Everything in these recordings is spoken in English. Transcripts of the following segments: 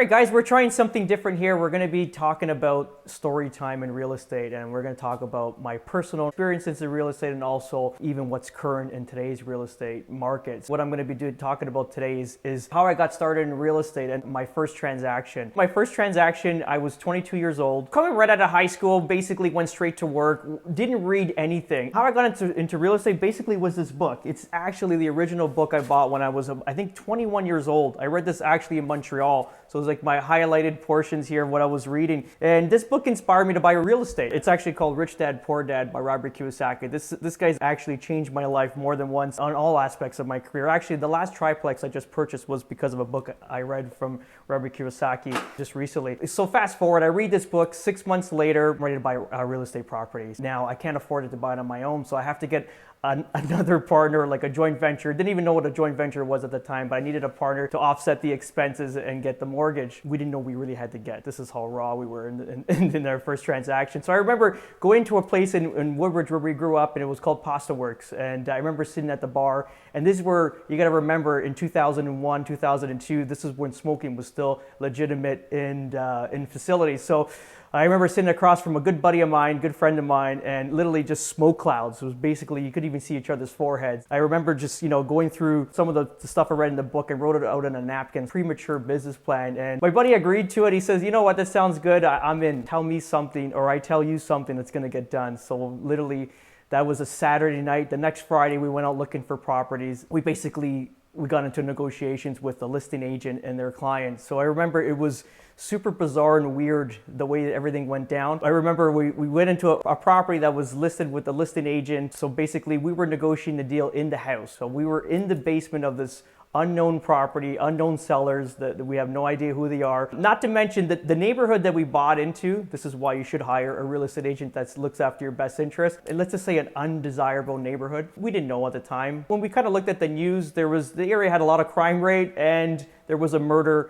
right, guys, we're trying something different here. We're going to be talking about story time in real estate, and we're going to talk about my personal experiences in real estate and also even what's current in today's real estate markets. What I'm going to be talking about today is how I got started in real estate and my first transaction. My first transaction, I was 22 years old, coming right out of high school, basically went straight to work, didn't read anything. How I got into real estate basically was this book. It's actually the original book I bought when I was, I think, 21 years old. I read this actually in Montreal. So it was like my highlighted portions here of what I was reading. And this book inspired me to buy real estate. It's actually called Rich Dad, Poor Dad by Robert Kiyosaki. This guy's actually changed my life more than once on all aspects of my career. Actually, the last triplex I just purchased was because of a book I read from Robert Kiyosaki just recently. So fast forward, I read this book, 6 months later, I'm ready to buy real estate properties. Now, I can't afford it to buy it on my own, so I have to get another partner, like a joint venture. Didn't even know what a joint venture was at the time, but I needed a partner to offset the expenses and get the mortgage. We didn't know we really had to get. This is how raw we were in our first transaction. So I remember going to a place in Woodbridge where we grew up, and it was called Pasta Works. And I remember sitting at the bar, and this is where, you gotta remember, in 2001, 2002, this is when smoking was still legitimate in facilities. So I remember sitting across from a good buddy of mine, good friend of mine, and literally just smoke clouds. It was basically, you could even see each other's foreheads. I remember just, going through some of the stuff I read in the book and wrote it out on a napkin, premature business plan. And my buddy agreed to it. He says, you know what, that sounds good. I'm in. Tell me something, or I tell you something that's gonna get done. So literally, that was a Saturday night. The next Friday, we went out looking for properties. We got into negotiations with the listing agent and their clients. So I remember it was super bizarre and weird the way everything went down. I remember we went into a property that was listed with the listing agent. So basically we were negotiating the deal in the house. So we were in the basement of this unknown property, unknown sellers that we have no idea who they are. Not to mention that the neighborhood that we bought into, this is why you should hire a real estate agent that looks after your best interest. And let's just say an undesirable neighborhood. We didn't know at the time. When we kind of looked at the news, the area had a lot of crime rate, and there was a murder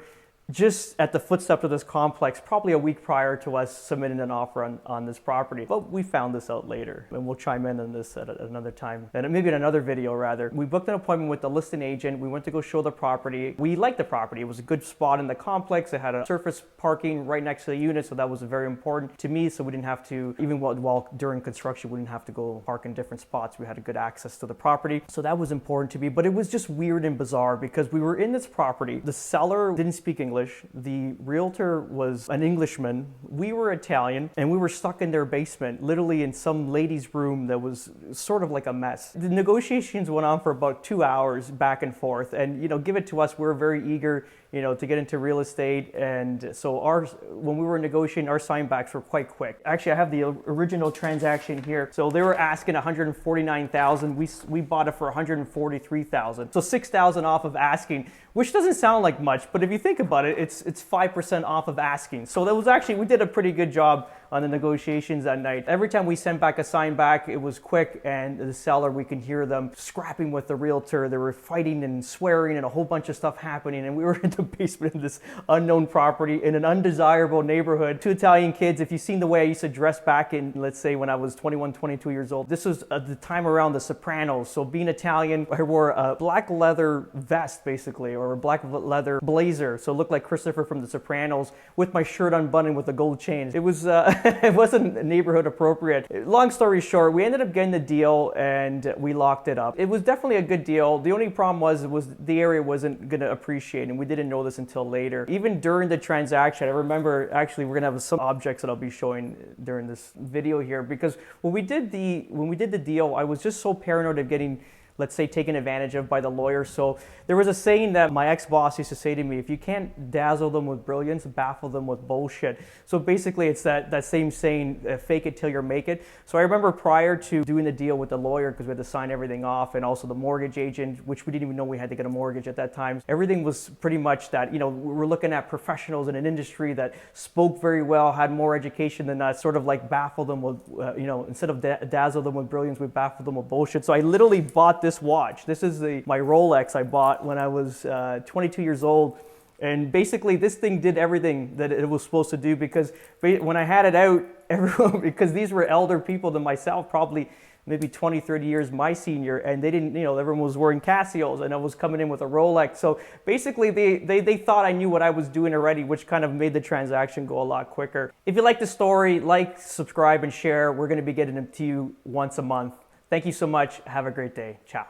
just at the footsteps of this complex, probably a week prior to us submitting an offer on this property. But we found this out later, and we'll chime in on this at another time, and maybe in another video rather. We booked an appointment with the listing agent. We went to go show the property. We liked the property. It was a good spot in the complex. It had a surface parking right next to the unit, so that was very important to me. So we didn't have to, even while during construction, we didn't have to go park in different spots. We had a good access to the property. So that was important to me, but it was just weird and bizarre because we were in this property. The seller didn't speak English. The realtor was an Englishman. We were Italian, and we were stuck in their basement, literally in some lady's room that was sort of like a mess. The negotiations went on for about 2 hours back and forth, and give it to us, we're very eager to get into real estate. And so when we were negotiating, our signbacks were quite quick. Actually, I have the original transaction here. So they were asking $149,000. We bought it for $143,000. So $6,000 off of asking, which doesn't sound like much, but if you think about it, it's 5% off of asking. So that was actually, we did a pretty good job on the negotiations that night. Every time we sent back a sign back, it was quick, and the seller, we could hear them scrapping with the realtor. They were fighting and swearing and a whole bunch of stuff happening, and we were in the basement of this unknown property in an undesirable neighborhood. Two Italian kids. If you've seen the way I used to dress back in, let's say, when I was 21, 22 years old, this was the time around The Sopranos. So being Italian, I wore a black leather vest, basically, or a black leather blazer. So it looked like Christopher from The Sopranos with my shirt unbuttoned with a gold chain. It was it wasn't neighborhood appropriate. Long story short, we ended up getting the deal and we locked it up. It was definitely a good deal. The only problem was the area wasn't going to appreciate, and we didn't know this until later. Even during the transaction, I remember, actually, we're going to have some objects that I'll be showing during this video here, because when we did the deal, I was just so paranoid of getting, let's say, taken advantage of by the lawyer. So there was a saying that my ex-boss used to say to me: if you can't dazzle them with brilliance, baffle them with bullshit. So basically it's that same saying, fake it till you make it. So I remember prior to doing the deal with the lawyer, because we had to sign everything off, and also the mortgage agent, which we didn't even know we had to get a mortgage at that time. Everything was pretty much that, we were looking at professionals in an industry that spoke very well, had more education than us, sort of like baffle them with, instead of dazzle them with brilliance, we baffle them with bullshit. So I literally bought this watch. This is my Rolex I bought when I was 22 years old. And basically this thing did everything that it was supposed to do, because when I had it out, everyone, because these were elder people than myself, probably maybe 20, 30 years my senior, and they didn't, everyone was wearing Casios and I was coming in with a Rolex. So basically they thought I knew what I was doing already, which kind of made the transaction go a lot quicker. If you like the story, like, subscribe, and share. We're going to be getting them to you once a month. Thank you so much. Have a great day. Ciao.